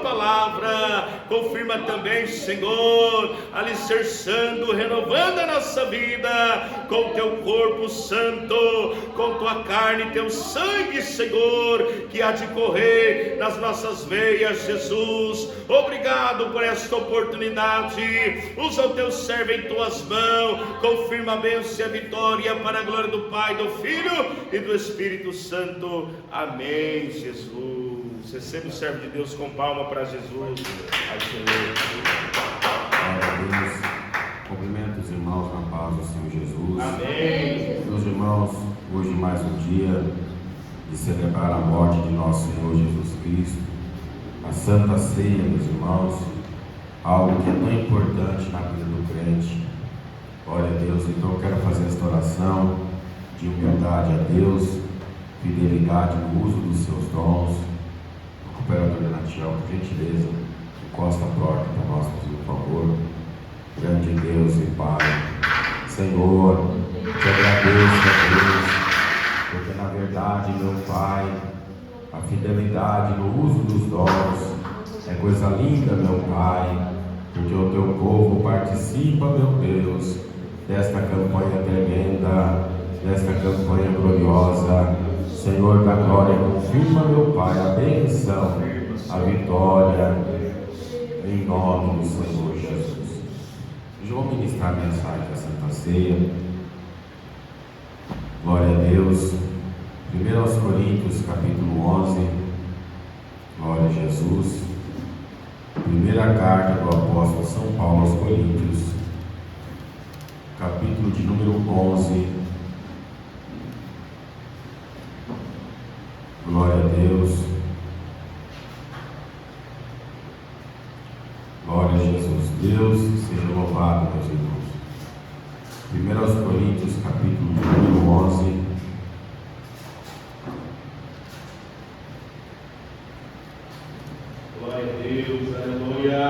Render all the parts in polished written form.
palavra. Confirma também, Senhor, alicerçando, renovando a nossa vida com teu corpo santo, com tua carne e teu sangue, Senhor, que há de correr nas nossas veias, Jesus. Obrigado por esta oportunidade. Usa o teu servo em tuas mãos. Confirma a bênção e a vitória para a glória do Pai, do Filho e do Espírito Santo. Amém, Jesus. Receba o servo de Deus com palma para Jesus. Ai, Senhor. Glória a Deus. Cumprimento os irmãos na paz do Senhor Jesus. Amém. Meus irmãos, hoje mais um dia de celebrar a morte de nosso Senhor Jesus Cristo. A Santa Ceia, meus irmãos, algo que é tão importante na vida do crente. Glória a Deus. Então eu quero fazer esta oração de humildade a Deus, fidelidade no uso dos seus dons. Operador Natiel, por gentileza, encosta a porta para nós, por favor. Grande Deus e Pai, Senhor, te agradeço, Deus, porque na verdade, meu Pai, a fidelidade no uso dos dons é coisa linda, meu Pai, porque o teu povo participa, meu Deus, desta campanha tremenda, desta campanha gloriosa. Senhor da glória, confirma, meu Pai, a benção, a vitória, em nome do Senhor Jesus. Hoje eu vou ministrar a mensagem da Santa Ceia. Glória a Deus. 1 Coríntios, capítulo 11. Glória a Jesus. Primeira carta do apóstolo São Paulo aos Coríntios, capítulo de número 11. Glória a Deus. Glória a Jesus. Deus seja louvado, meus irmãos. 1 Coríntios, capítulo de número 11. Glória a Deus, aleluia.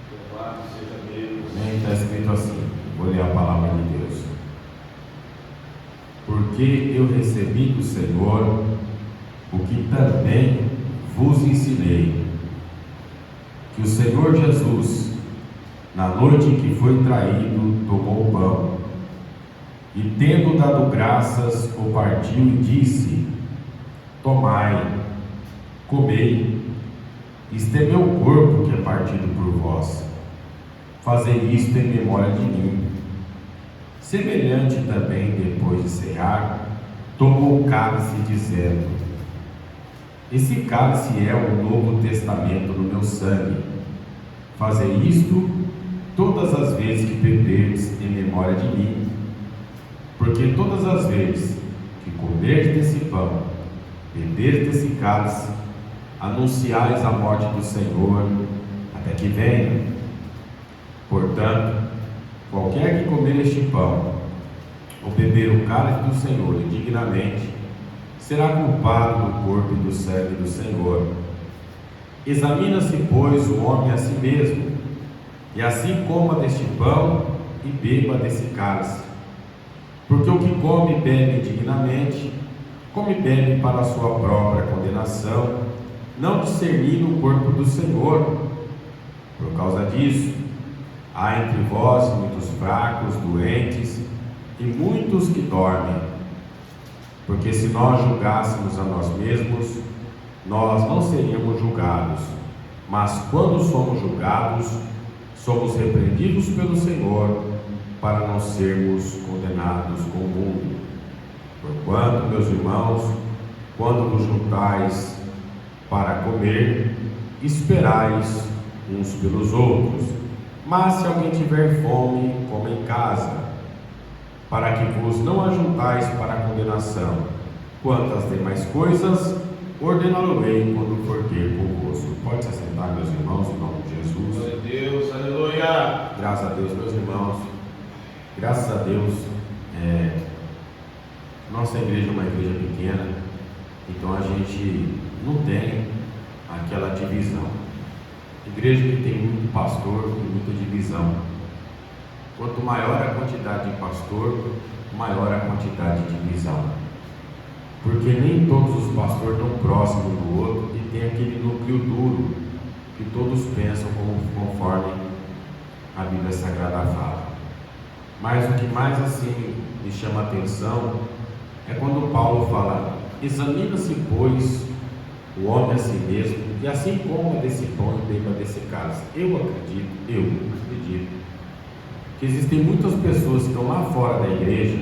Louvado seja Deus. Amém. Está escrito assim, vou ler a palavra de Deus. Porque eu recebi do Senhor o que também vos ensinei, que o Senhor Jesus, na noite em que foi traído, tomou o pão, e tendo dado graças, o partiu e disse: tomai, comei, isto é meu corpo que é partido por vós, fazei isto em memória de mim. Semelhante também, depois de cear, tomou o cálice, dizendo: esse cálice é o novo testamento no meu sangue. Fazei isto todas as vezes que beberdes em memória de mim. Porque todas as vezes que comerdes desse pão, beberdes desse cálice, anunciais a morte do Senhor até que venha. Portanto, qualquer que comer este pão ou beber o cálice do Senhor indignamente, será culpado do corpo e do sangue do Senhor. Examina-se, pois, o homem a si mesmo, e assim coma deste pão e beba desse cálice. Porque o que come e bebe indignamente, come e bebe para a sua própria condenação, não discernindo o corpo do Senhor. Por causa disso, há entre vós muitos fracos, doentes e muitos que dormem. Porque se nós julgássemos a nós mesmos, nós não seríamos julgados. Mas quando somos julgados, somos repreendidos pelo Senhor, para não sermos condenados com o mundo. Porquanto, meus irmãos, quando vos juntais para comer, esperais uns pelos outros. Mas se alguém tiver fome, coma em casa, para que vos não ajuntais para a condenação. Quanto às demais coisas, ordená-lo-ei quando for ter convosco. Pode se assentar, meus irmãos, em nome de Jesus. Glória a Deus, aleluia. Graças a Deus, meus irmãos. Graças a Deus, nossa igreja é uma igreja pequena, então a gente não tem aquela divisão. Igreja que tem muito pastor, tem muita divisão. Quanto maior a quantidade de pastor, maior a quantidade de divisão. porque nem todos os pastores estão próximos um do outro e tem aquele núcleo duro que todos pensam conforme a Bíblia Sagrada fala. Mas o que mais assim me chama a atenção é quando Paulo fala: examina-se, pois, o homem a si mesmo, e assim coma desse pão e beba desse cálice. Eu acredito que existem muitas pessoas que estão lá fora da igreja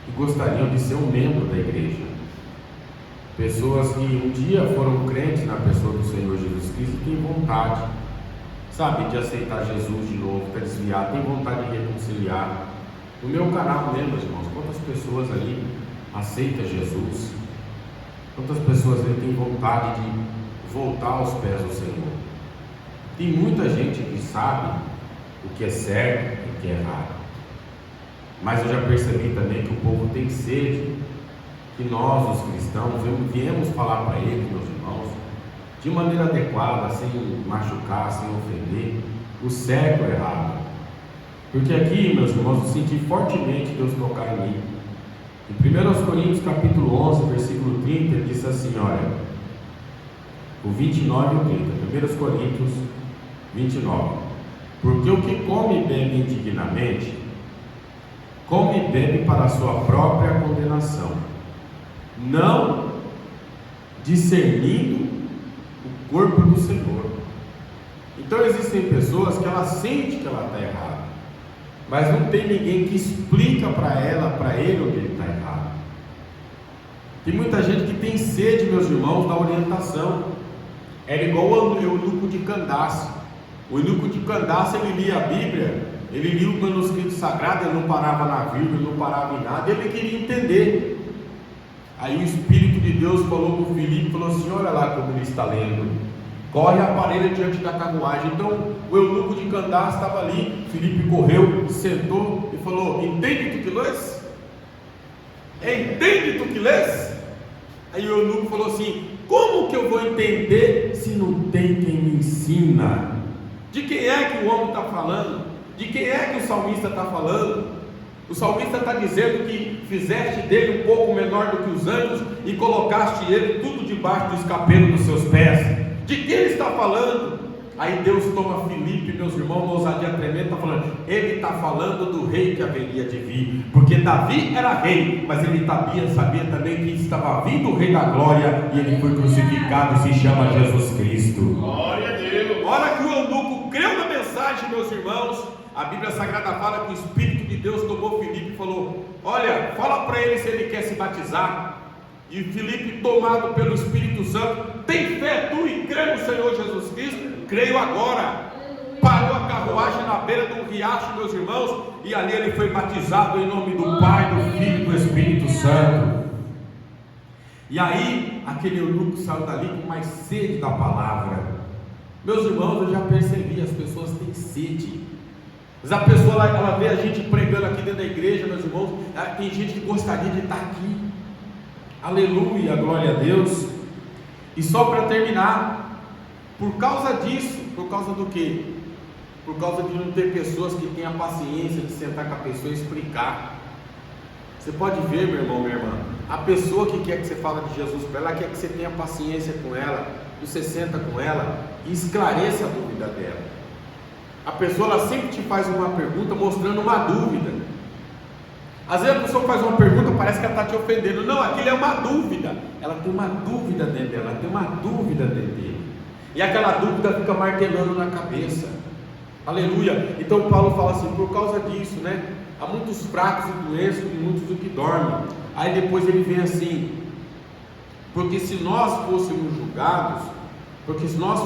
que gostariam de ser um membro da igreja. Pessoas que um dia foram crentes na pessoa do Senhor Jesus Cristo e têm vontade, sabe, de aceitar Jesus de novo, está desviado, tem vontade de reconciliar. No meu canal mesmo, meus irmãos, quantas pessoas ali aceitam Jesus? Quantas pessoas ali têm vontade de voltar aos pés do Senhor? Tem muita gente que sabe o que é certo e o que é errado. Mas eu já percebi também que o povo tem sede que nós, os cristãos, viemos falar para eles, meus irmãos, de maneira adequada, sem machucar, sem ofender, o certo ou errado. Porque aqui, meus irmãos, eu senti fortemente Deus tocar em mim. Em 1 Coríntios capítulo 11, versículo 30, ele diz assim, olha, o 29 e o 30, 1 Coríntios 29, porque o que come e bebe indignamente, come e bebe para a sua própria condenação, não discernindo o corpo do Senhor. Então existem pessoas que ela sente que ela está errada, mas não tem ninguém que explica para ela, para ele, onde ele está errado. Tem muita gente que tem sede, meus irmãos, da orientação. Era igual o eunuco de Candace. O eunuco de Candace, ele lia a Bíblia, ele lia o manuscrito sagrado, ele não parava na vírgula, ele não parava em nada, ele queria entender. Aí o Espírito de Deus falou com o Filipe, falou assim, olha lá como ele está lendo, corre a parede diante da carruagem. Então o eunuco de Candace estava ali, Filipe correu, sentou e falou, entende tu que lês? Entende tu que lês? Aí o eunuco falou assim, como que eu vou entender se não tem quem me ensina? De quem é que o homem está falando? De quem é que o salmista está falando? O salmista está dizendo que fizeste dele um pouco menor do que os anjos e colocaste ele tudo debaixo do escapelo dos seus pés. De que ele está falando? Aí Deus toma Filipe, meus irmãos, uma ousadia tremenda, está falando, ele está falando do rei que haveria de vir, porque Davi era rei, mas ele sabia também que estava vindo o rei da glória, e ele foi crucificado e se chama Jesus Cristo. Glória a Deus. A hora que o eunuco creu na mensagem, meus irmãos, a Bíblia Sagrada fala que o Espírito de Deus tomou Filipe e falou, olha, fala para ele se ele quer se batizar. E Filipe, tomado pelo Espírito Santo, tem fé tu e crê no Senhor Jesus Cristo? Creio agora. Parou a carruagem na beira de um riacho, meus irmãos, e ali ele foi batizado em nome do Pai, do Filho e do Espírito Santo. E aí aquele eunuco saiu dali com mais sede da palavra. Meus irmãos, eu já percebi, as pessoas têm sede. Mas a pessoa ela vê a gente pregando aqui dentro da igreja, meus irmãos, tem gente que gostaria de estar aqui. Aleluia, glória a Deus. E só para terminar, por causa disso, por causa do quê? Por causa de não ter pessoas que tenham a paciência de sentar com a pessoa e explicar. Você pode ver, meu irmão, minha irmã, a pessoa que quer que você fale de Jesus para ela, quer que você tenha paciência com ela, que você senta com ela e esclareça a dúvida dela. A pessoa ela sempre te faz uma pergunta mostrando uma dúvida. Às vezes a pessoa faz uma pergunta, parece que ela está te ofendendo. Não, aquilo é uma dúvida. Ela tem uma dúvida dentro dela, ela tem uma dúvida dentro dele. E aquela dúvida fica martelando na cabeça. Aleluia. Então Paulo fala assim, por causa disso, né? Há muitos fracos e doenços e muitos do que dormem. Aí depois ele vem assim, porque se nós fôssemos julgados, porque se nós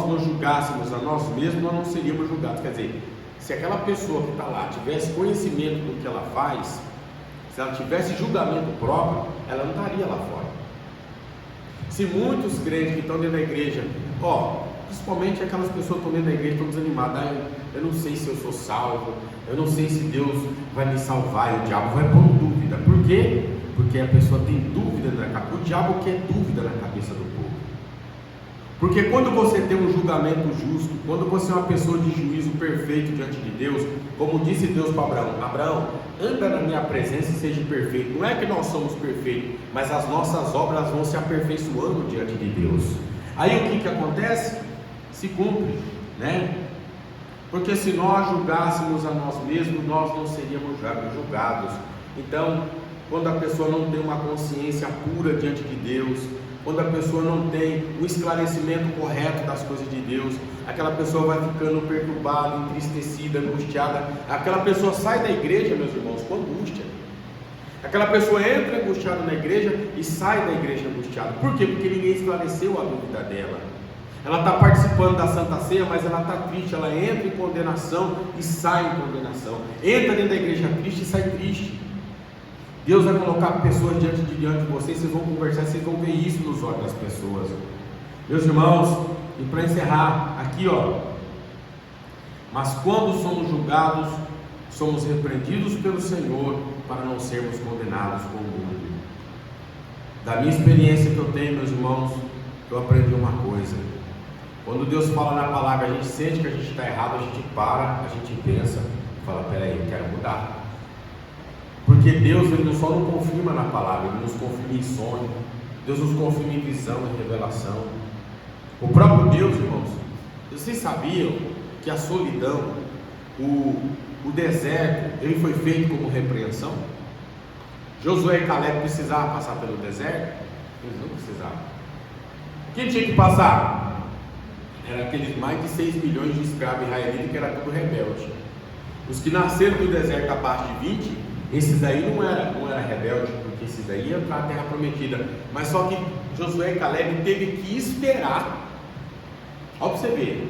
nos julgássemos a nós mesmos, nós não seríamos julgados. Quer dizer, se aquela pessoa que está lá tivesse conhecimento do que ela faz, se ela tivesse julgamento próprio, ela não estaria lá fora. Se muitos crentes que estão dentro da igreja, principalmente aquelas pessoas que estão dentro da igreja, estão desanimadas, eu não sei se eu sou salvo, eu não sei se Deus vai me salvar, e o diabo vai pôr dúvida. Por quê? Porque a pessoa tem dúvida na cabeça. O diabo quer dúvida na cabeça do povo. Porque quando você tem um julgamento justo, quando você é uma pessoa de juízo perfeito diante de Deus, como disse Deus para Abraão: Abraão, anda na minha presença e seja perfeito. Não é que nós somos perfeitos, mas as nossas obras vão se aperfeiçoando diante de Deus. Aí o que acontece? Se cumpre, né? Porque se nós julgássemos a nós mesmos, nós não seríamos julgados. Então, quando a pessoa não tem uma consciência pura diante de Deus, quando a pessoa não tem o esclarecimento correto das coisas de Deus, aquela pessoa vai ficando perturbada, entristecida, angustiada. Aquela pessoa sai da igreja, meus irmãos, com angústia. Aquela pessoa entra angustiada na igreja e sai da igreja angustiada. Por quê? Porque ninguém esclareceu a dúvida dela. Ela está participando da Santa Ceia, mas ela está triste. Ela entra em condenação e sai em condenação. Entra dentro da igreja triste e sai triste. Deus vai colocar pessoas diante de vocês, vocês vão conversar, vocês vão ver isso nos olhos das pessoas. Meus irmãos, e para encerrar, aqui ó, mas quando somos julgados, somos repreendidos pelo Senhor, para não sermos condenados com o mundo. Da minha experiência que eu tenho, meus irmãos, eu aprendi uma coisa: quando Deus fala na palavra, a gente sente que a gente está errado, a gente para, a gente pensa, fala: peraí, eu quero mudar. Porque Deus, Ele só não confirma na palavra, Ele nos confirma em sonho, Deus nos confirma em visão, em revelação. O próprio Deus, irmãos, vocês sabiam que a solidão, o deserto, ele foi feito como repreensão? Josué e Caleb precisavam passar pelo deserto? Eles não precisavam. Quem tinha que passar? Era aqueles mais de 6 milhões de escravos israelitas que era tudo rebelde. Os que nasceram do deserto abaixo de 20, esses aí não era rebelde, porque esses aí iam para a terra prometida. Mas só que Josué e Caleb teve que esperar. Olha para você ver,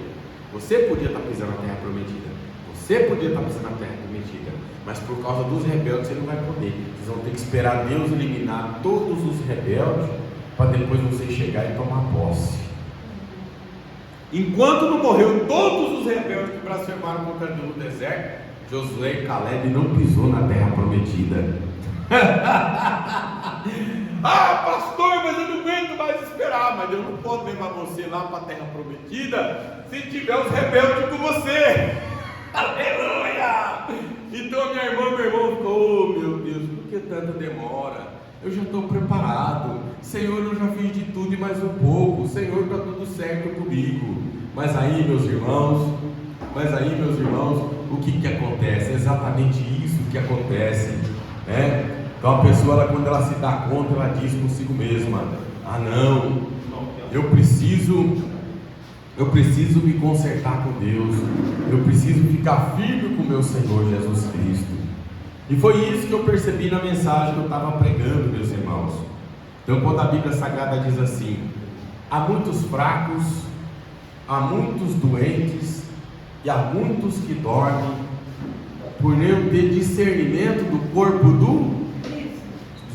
você podia estar pisando na terra prometida, você podia estar pisando na terra prometida, mas por causa dos rebeldes você não vai poder. Vocês vão ter que esperar Deus eliminar todos os rebeldes, para depois você chegar e tomar posse. Enquanto não morreu todos os rebeldes que blasfemaram contra Deus no deserto, Josué e Caleb não pisou na terra prometida. Ah, pastor, mas eu não aguento mais esperar. Mas eu não posso levar você lá para a terra prometida se tiver os rebeldes com você. Aleluia! Então minha irmã, meu irmão ficou: oh, meu Deus, por que tanta demora? Eu já estou preparado. Senhor, eu já fiz de tudo e mais um pouco. Senhor, está tudo certo comigo. Mas aí, meus irmãos, o que acontece? É exatamente isso que acontece, né? Então a pessoa, quando ela se dá conta, ela diz consigo mesma: ah não, eu preciso me consertar com Deus, eu preciso ficar firme com o meu Senhor Jesus Cristo. E foi isso que eu percebi na mensagem que eu estava pregando, meus irmãos. Então, quando a Bíblia Sagrada diz assim: há muitos fracos, há muitos doentes e há muitos que dormem, por não ter discernimento do corpo do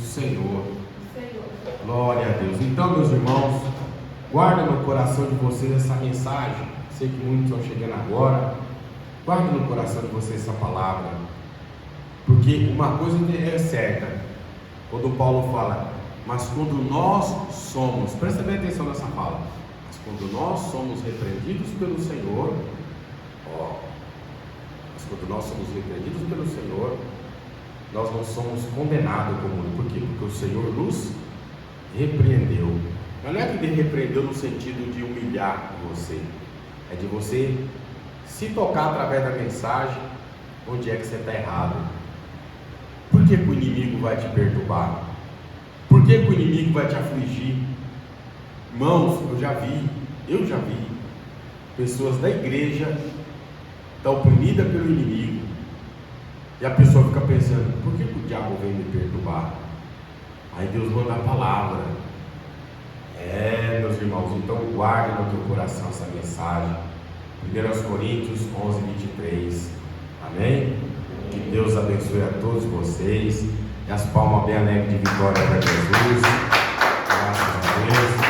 Senhor. Glória a Deus. Então, meus irmãos, guarda no coração de vocês essa mensagem. Sei que muitos estão chegando agora. Guarda no coração de vocês essa palavra, porque uma coisa é certa, quando Paulo fala: mas quando nós somos, presta bem atenção nessa fala, mas quando nós somos repreendidos pelo Senhor, mas quando nós somos repreendidos pelo Senhor, nós não somos condenados como ele. Por quê? Porque o Senhor nos repreendeu. Mas não é que ele repreendeu no sentido de humilhar você, é de você se tocar através da mensagem onde é que você está errado. Por que o inimigo vai te perturbar? Por que o inimigo vai te afligir? Irmãos, eu já vi pessoas da igreja está oprimida pelo inimigo, e a pessoa fica pensando: por que o diabo vem me perturbar? Aí Deus manda a palavra. Meus irmãos, então guarde no teu coração essa mensagem. 1 Coríntios 11:23. Amém? Que Deus abençoe a todos vocês. E as palmas bem alegres de vitória para Jesus. Graças a Deus.